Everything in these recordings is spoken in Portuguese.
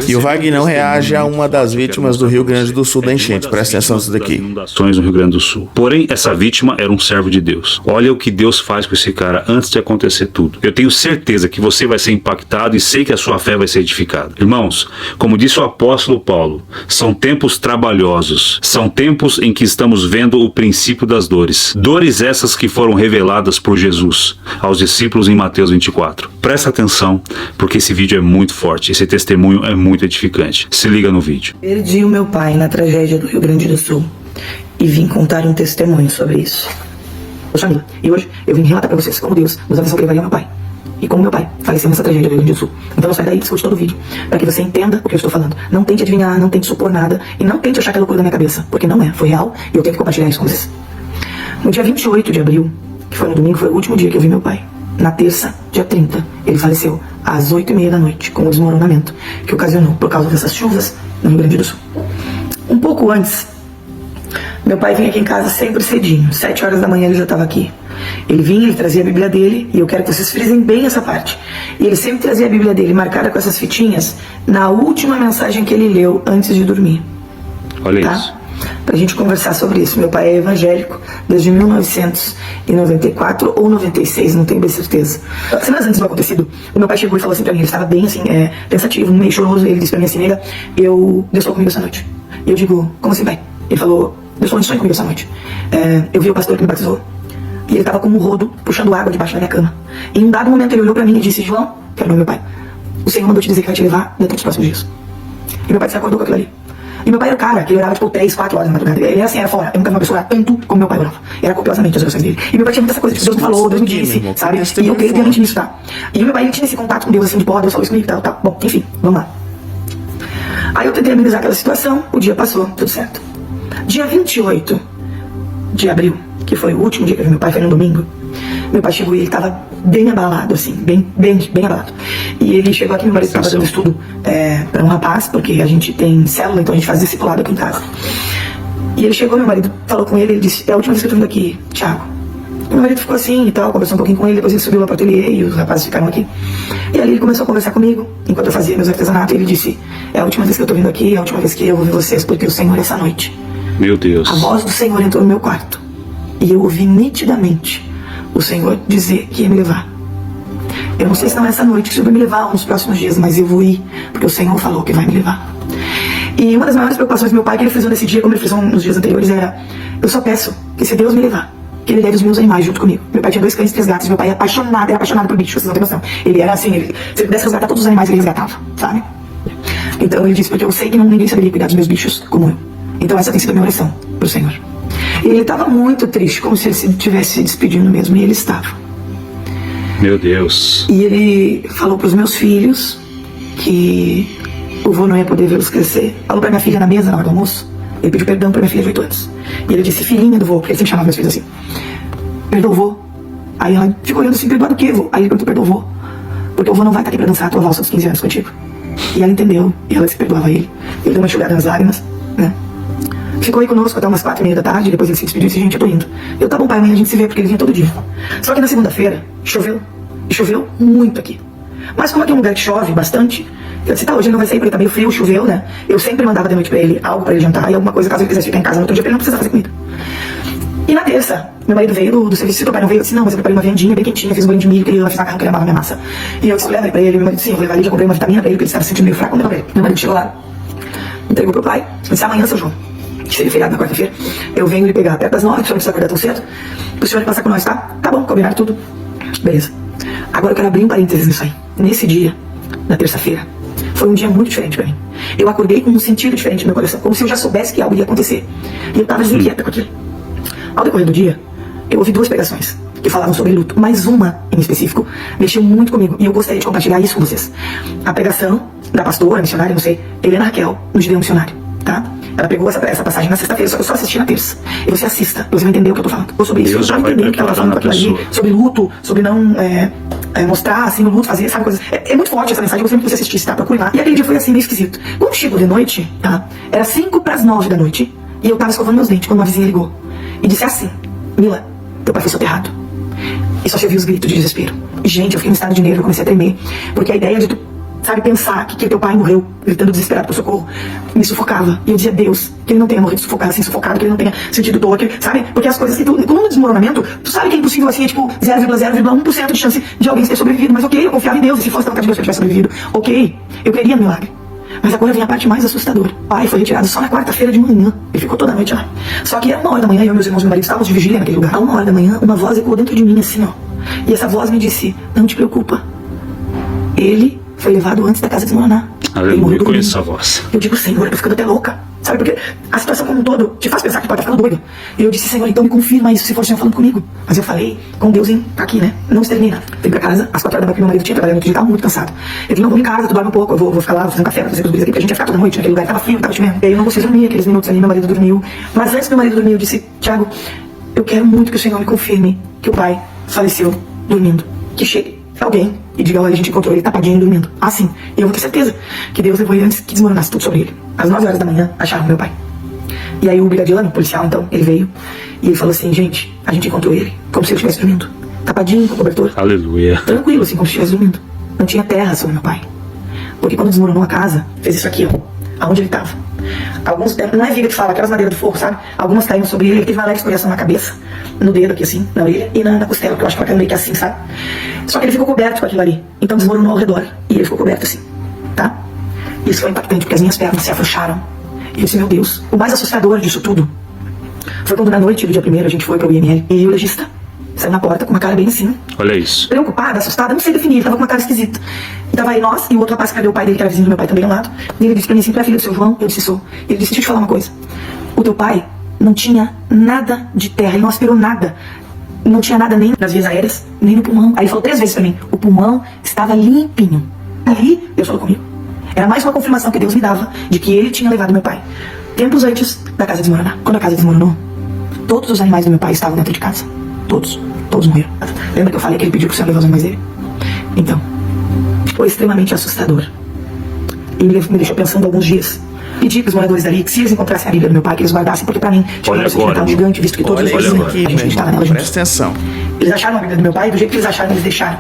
E o Vagnão reage a uma das vítimas do Rio Grande do Sul da enchente. Presta atenção nisso daqui. Inundações no Rio Grande do Sul. Porém, essa vítima era um servo de Deus. Olha o que Deus faz com esse cara antes de acontecer tudo. Eu tenho certeza que você vai ser impactado e sei que a sua fé vai ser edificada. Irmãos, como disse o apóstolo Paulo, são tempos trabalhosos. São tempos em que estamos vendo o princípio das dores. Dores essas que foram reveladas por Jesus aos discípulos em Mateus 24. Presta atenção, porque esse vídeo é muito forte. Esse testemunho é muito edificante. Se liga no vídeo. Perdi o meu pai na tragédia do Rio Grande do Sul e vim contar um testemunho sobre isso. Eu chamei e hoje eu vim relatar para vocês como Deus nos avisou que levaria meu pai e como meu pai faleceu nessa tragédia do Rio Grande do Sul. Então não sai daí, escute todo o vídeo para que você entenda o que eu estou falando. Não tente adivinhar, não tente supor nada e não tente achar que é loucura da minha cabeça, porque não é, foi real e eu tenho que compartilhar isso com vocês. No dia 28 de abril, que foi no domingo, foi o último dia que eu vi meu pai. Na terça, dia 30, ele faleceu às 8h30 da noite, com o desmoronamento que ocasionou por causa dessas chuvas no Rio Grande do Sul. Um pouco antes, meu pai vinha aqui em casa sempre cedinho, 7 horas da manhã ele já estava aqui. Ele vinha, ele trazia a Bíblia dele, e eu quero que vocês frisem bem essa parte. E ele sempre trazia a Bíblia dele marcada com essas fitinhas na última mensagem que ele leu antes de dormir. Olha tá? isso. Pra gente conversar sobre isso. Meu pai é evangélico desde 1994 ou 96, não tenho bem certeza. Semanas antes do acontecido, o meu pai chegou e falou assim pra mim, ele estava bem assim, pensativo, meio choroso, ele disse pra mim assim, nega, Deus falou comigo essa noite. E eu digo, como assim, pai? Ele falou, Deus falou de sonho comigo essa noite. Eu vi o pastor que me batizou, e ele estava com um rodo, puxando água debaixo da minha cama. E em um dado momento ele olhou pra mim e disse, João, que era o meu pai, o Senhor mandou te dizer que vai te levar dentro dos próximos dias. E meu pai se acordou com aquilo ali. E meu pai era o cara que ele orava tipo 3, 4 horas na madrugada. Ele era assim, era fora. Eu nunca vi uma pessoa orar tanto como meu pai orava. Era copiosamente as orações dele. E meu pai tinha muita essa coisa de Deus me falou, Deus me disse, sabe? E eu creio piamente nisso, tá? E meu pai ele tinha esse contato com Deus assim, de pô, Deus falou isso comigo, tal, tal. Bom, enfim, vamos lá. Aí eu tentei amenizar aquela situação, o dia passou, tudo certo. Dia 28 de abril, que foi o último dia que eu vi meu pai, foi no domingo. Meu pai chegou e ele estava bem abalado, assim, bem abalado. E ele chegou aqui, meu marido estava dando estudo para um rapaz, porque a gente tem célula, então a gente faz discipulado aqui em casa. E ele chegou, meu marido falou com ele, ele disse, é a última vez que eu tô vindo aqui, Thiago. E meu marido ficou assim e tal, conversou um pouquinho com ele, depois ele subiu lá pro ateliê e os rapazes ficaram aqui. E ali ele começou a conversar comigo, enquanto eu fazia meus artesanatos, e ele disse, é a última vez que eu tô vindo aqui, é a última vez que eu vou ver vocês, porque o Senhor essa noite. Meu Deus. A voz do Senhor entrou no meu quarto, e eu ouvi nitidamente o Senhor dizer que ia me levar. Eu não sei se não é essa noite que o Senhor vai me levar nos próximos dias, mas eu vou ir, porque o Senhor falou que vai me levar. E uma das maiores preocupações do meu pai, que ele frisou nesse dia, como ele frisou nos dias anteriores, era, eu só peço que se Deus me levar, que ele leve os meus animais junto comigo. Meu pai tinha 2 cães e 3 gatos, meu pai era apaixonado por bichos, vocês não tem noção. Ele era assim, se ele pudesse resgatar todos os animais, ele resgatava, sabe? Então ele disse, porque eu sei que ninguém saberia cuidar dos meus bichos como eu. Então essa tem sido a minha oração pro Senhor. E ele estava muito triste, como se ele estivesse se despedindo mesmo, e ele estava. Meu Deus. E ele falou para os meus filhos que o vô não ia poder vê-los crescer. Falou para minha filha na mesa, na hora do almoço. Ele pediu perdão para minha filha de 8 anos. E ele disse, filhinha do vô, porque ele sempre chamava meus filhos assim. Perdoa o vô. Aí ela ficou olhando assim, perdoa do quê, vô? Aí ele perguntou, perdoa o vô. Porque o vô não vai estar aqui para dançar a tua valsa dos 15 anos contigo. E ela entendeu, e ela se perdoava ele. Ele deu uma enxugada nas lágrimas, né? Ficou aí conosco até umas 4h30 da tarde, depois ele se despediu e disse, gente, eu tô indo. Eu, tá bom, pai, amanhã a gente se vê, porque ele vinha todo dia. Só que na segunda-feira, choveu. E choveu muito aqui. Mas como aqui é um lugar que chove bastante, eu disse, tá, hoje ele não vai sair porque tá meio frio, choveu, né? Eu sempre mandava de noite pra ele algo pra ele jantar e alguma coisa, caso ele quisesse ficar em casa no outro dia, pra ele não precisar fazer comida. E na terça, meu marido veio do serviço, seu pai não veio, eu disse, não, mas eu preparei uma vendinha bem quentinha, fiz um bolinho de milho, que ele fiz macarrão, que ele amava minha massa. E eu disse, leva aí pra ele, meu marido disse, sim, eu vou levar ali, já comprei uma vitamina pra ele, porque ele estava se sentindo meio fraco, leva pra ele. Meu marido chegou lá, entregou pro pai, disse, amanhã, seu João, que seria feriado na quarta-feira, eu venho lhe pegar perto das 9, o senhor não precisa acordar tão cedo, o senhor vai passar com nós, tá? Tá bom, combinado tudo. Beleza. Agora eu quero abrir um parênteses nisso aí. Nesse dia, na terça-feira, foi um dia muito diferente pra mim. Eu acordei com um sentido diferente no meu coração, como se eu já soubesse que algo ia acontecer. E eu tava desinquieta com aquilo. Ao decorrer do dia, eu ouvi 2 pregações que falavam sobre luto, mas uma, em específico, mexeu muito comigo, e eu gostaria de compartilhar isso com vocês. A pregação da pastora, missionária, não sei, Helena Raquel, no Gideão Missionário, tá? Ela pegou essa passagem na sexta-feira, só que eu só assisti na terça. E você assista, você vai entender o que eu tô falando. Ou sobre isso, você vai entender o que ela tá falando com aquilo ali, sobre luto, sobre não mostrar, assim, no luto, fazer, sabe, coisas. É muito forte essa mensagem, eu gostaria que você assistisse, tá? Procure lá. E aquele dia foi assim, meio esquisito. Quando chegou de noite, tá? Era 8:55 da noite, e eu tava escovando meus dentes, quando uma vizinha ligou. E disse assim, Mila, teu pai foi soterrado. E só se ouviu os gritos de desespero. E, gente, eu fiquei no estado de nervo, eu comecei a tremer. Porque a ideia de tu sabe, pensar que teu pai morreu gritando desesperado por socorro, me sufocava. E eu dizia, Deus, que ele não tenha morrido sufocado, assim, sufocado, que ele não tenha sentido dor, sabe? Porque as coisas que tu, como no desmoronamento, tu sabe que é impossível, assim, é tipo 0,0,1% de chance de alguém ter sobrevivido. Mas ok, eu confiava em Deus, e se fosse da vontade de Deus que eu tivesse sobrevivido, ok, eu queria no milagre. Mas agora vem a parte mais assustadora. O pai foi retirado só na quarta-feira de manhã. Ele ficou toda a noite lá. Só que era 1h da manhã, eu e meus irmãos e meu marido estávamos de vigília naquele lugar. A 1h da manhã, uma voz ecoou dentro de mim, assim, ó. E essa voz me disse, não te preocupa. Ele foi levado antes da casa desmoronar. Aleluia, eu conheço essa voz. Eu digo, Senhor, eu tô ficando até louca. Sabe, porque a situação como um todo te faz pensar que tu pode estar ficando doido. E eu disse, Senhor, então me confirma isso, se for o Senhor falando comigo. Mas eu falei com Deus aqui, né? Não extermina. Vem pra casa, às 4h da manhã que meu marido tinha trabalhado, eu tava muito cansado. Eu disse, não, vou em casa, tu dorme um pouco, eu vou ficar lá, vou fazer um café, vou fazer os guris aqui, porque a gente ia ficar toda noite naquele lugar, tava frio, tava chovendo. E aí eu não consegui dormir aqueles minutos ali, meu marido dormiu. Mas antes do meu marido dormir, eu disse, Tiago, eu quero muito que o Senhor me confirme que o pai faleceu dormindo. Que chegue alguém e diga, olha, a gente encontrou ele tapadinho dormindo. Assim. E eu vou ter certeza que Deus levou ele antes que desmoronasse tudo sobre ele. Às 9h da manhã, acharam meu pai. E aí o brigadiano, o policial, então, ele veio e ele falou assim, gente, a gente encontrou ele como se ele estivesse dormindo. Tapadinho, com cobertor. Aleluia. Tranquilo, assim, como se estivesse dormindo. Não tinha terra sobre meu pai. Porque quando desmoronou a casa, fez isso aqui, ó, aonde ele estava. Alguns, não é viga que fala, aquelas madeiras do forro, sabe? Algumas caíram sobre ele, ele teve uma leve escoriação na cabeça, no dedo aqui assim, na orelha e na costela, que eu acho que ela caiu meio que assim, sabe? Só que ele ficou coberto com aquilo ali, então desmoronou ao redor, e ele ficou coberto assim, tá? Isso foi impactante, porque as minhas pernas se afrouxaram. E eu disse, meu Deus, o mais assustador disso tudo foi quando na noite do dia 1º a gente foi pro IML, e o legista saiu na porta com uma cara bem assim. Olha isso. Preocupada, assustada, não sei definir, ele tava com uma cara esquisita. E tava aí nós e o outro rapaz que cadê o pai dele, que era vizinho do meu pai também ao lado. E ele disse pra mim assim, tu é filho do seu João? Eu disse, sou. Ele disse, deixa eu te falar uma coisa. O teu pai não tinha nada de terra, ele não aspirou nada. Não tinha nada nem nas vias aéreas, nem no pulmão. Aí ele falou 3 vezes pra mim, o pulmão estava limpinho. Aí Deus falou comigo. Era mais uma confirmação que Deus me dava de que ele tinha levado meu pai. Tempos antes da casa desmoronar. Quando a casa desmoronou, todos os animais do meu pai estavam dentro de casa. Todos morreram. Lembra que eu falei que ele pediu pro Senhor levar os animais dele? Então, foi extremamente assustador. E me deixou pensando alguns dias. Pedi pros moradores dali que se eles encontrassem a Bíblia do meu pai, que eles guardassem, porque pra mim tinha um sentimental gigante, visto que todos os dias a gente estava nela juntos. Presta atenção. Eles acharam a Bíblia do meu pai, do jeito que eles acharam, eles deixaram.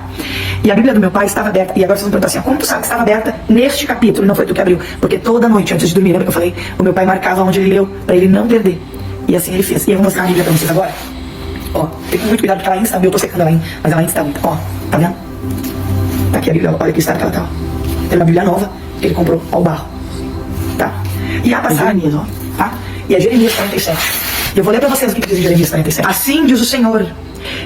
E a Bíblia do meu pai estava aberta. E agora vocês vão perguntar assim, como tu sabe que estava aberta neste capítulo? Não foi tu que abriu. Porque toda noite, antes de dormir, lembra que eu falei? O meu pai marcava onde ele leu, pra ele não perder. E assim ele fez. E eu vou mostrar a Bíblia pra vocês agora. Ó, tem muito cuidado porque ela ainda está, eu tô secando ela ainda, mas ela ainda está muito. Ó, tá vendo? Tá aqui a Bíblia, olha que estado que ela tá. Tem uma Bíblia nova que ele comprou ao barro. Tá? E a passagem, ó, tá? E é Jeremias 47. Eu vou ler pra vocês o que diz em Jeremias 47. Assim diz o Senhor,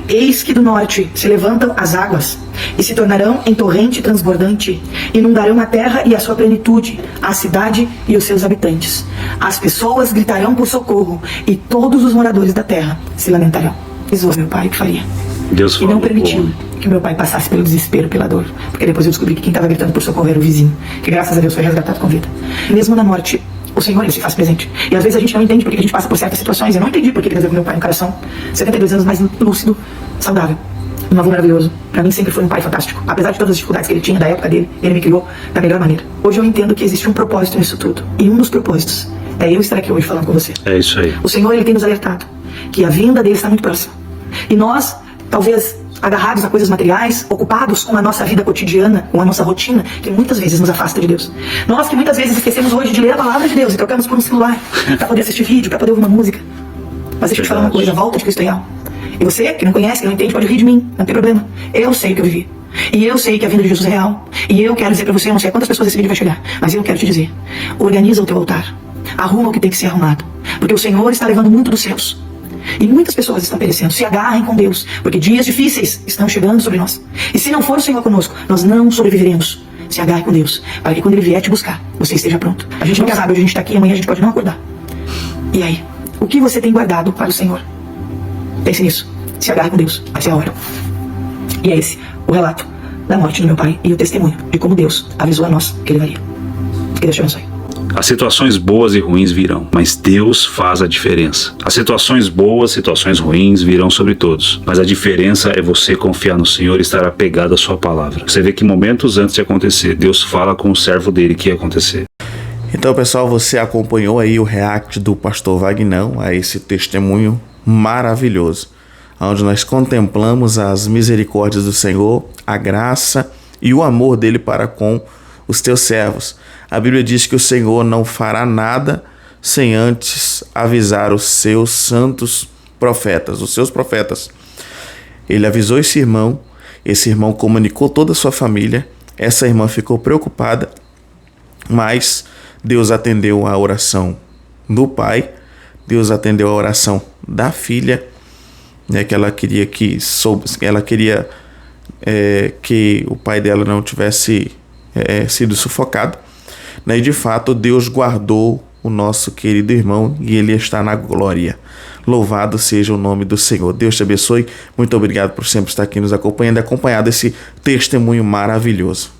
eis que do norte se levantam as águas, e se tornarão em torrente transbordante, inundarão a terra e a sua plenitude, a cidade e os seus habitantes. As pessoas gritarão por socorro, e todos os moradores da terra se lamentarão. Isso meu pai que faria. Deus E não permitiu que meu pai passasse pelo desespero, pela dor. Porque depois eu descobri que quem estava gritando por socorro era o vizinho, que graças a Deus foi resgatado com vida. E mesmo na morte, o Senhor, ele se faz presente. E às vezes a gente não entende porque a gente passa por certas situações. Eu não entendi porque Deus deu meu pai no coração. 72 anos mais lúcido, saudável. Um avô maravilhoso. Pra mim sempre foi um pai fantástico. Apesar de todas as dificuldades que ele tinha da época dele, ele me criou da melhor maneira. Hoje eu entendo que existe um propósito nisso tudo. E um dos propósitos é eu estar aqui hoje falando com você. É isso aí. O Senhor, ele tem nos alertado que a vinda dele está muito próxima. E nós, talvez agarrados a coisas materiais, ocupados com a nossa vida cotidiana, com a nossa rotina, que muitas vezes nos afasta de Deus. Nós que muitas vezes esquecemos hoje de ler a palavra de Deus e trocamos por um celular para poder assistir vídeo, para poder ouvir uma música. Mas deixa eu te falar uma coisa, volta de Cristo real. E você que não conhece, que não entende, pode rir de mim, não tem problema. Eu sei o que eu vivi. E eu sei que a vinda de Jesus é real. E eu quero dizer para você, eu não sei a quantas pessoas esse vídeo vai chegar, mas eu quero te dizer, organiza o teu altar, arruma o que tem que ser arrumado, porque o Senhor está levando muito dos céus. E muitas pessoas estão perecendo. Se agarrem com Deus, porque dias difíceis estão chegando sobre nós. E se não for o Senhor conosco, nós não sobreviveremos. Se agarre com Deus, para que quando Ele vier te buscar, você esteja pronto. A gente não sabe, hoje a gente está aqui, amanhã a gente pode não acordar. E aí, o que você tem guardado para o Senhor? Pense nisso. Se agarre com Deus, vai ser a hora. E é esse o relato da morte do meu pai e o testemunho de como Deus avisou a nós que Ele varia. Que Deus te abençoe. As situações boas e ruins virão, mas Deus faz a diferença. As situações boas, situações ruins virão sobre todos, mas a diferença é você confiar no Senhor e estar apegado à sua palavra. Você vê que momentos antes de acontecer, Deus fala com o servo dele que ia acontecer. Então, pessoal, você acompanhou aí o react do pastor Vagnão a esse testemunho maravilhoso, onde nós contemplamos as misericórdias do Senhor, a graça e o amor dele para com os teus servos. A Bíblia diz que o Senhor não fará nada sem antes avisar os seus santos profetas, os seus profetas. Ele avisou esse irmão comunicou toda a sua família, essa irmã ficou preocupada, mas Deus atendeu a oração do pai, Deus atendeu a oração da filha, né, que ela queria que o pai dela não tivesse sido sufocado, né, e de fato Deus guardou o nosso querido irmão e ele está na glória. Louvado seja o nome do Senhor. Deus te abençoe. Muito obrigado por sempre estar aqui nos acompanhando e acompanhado esse testemunho maravilhoso.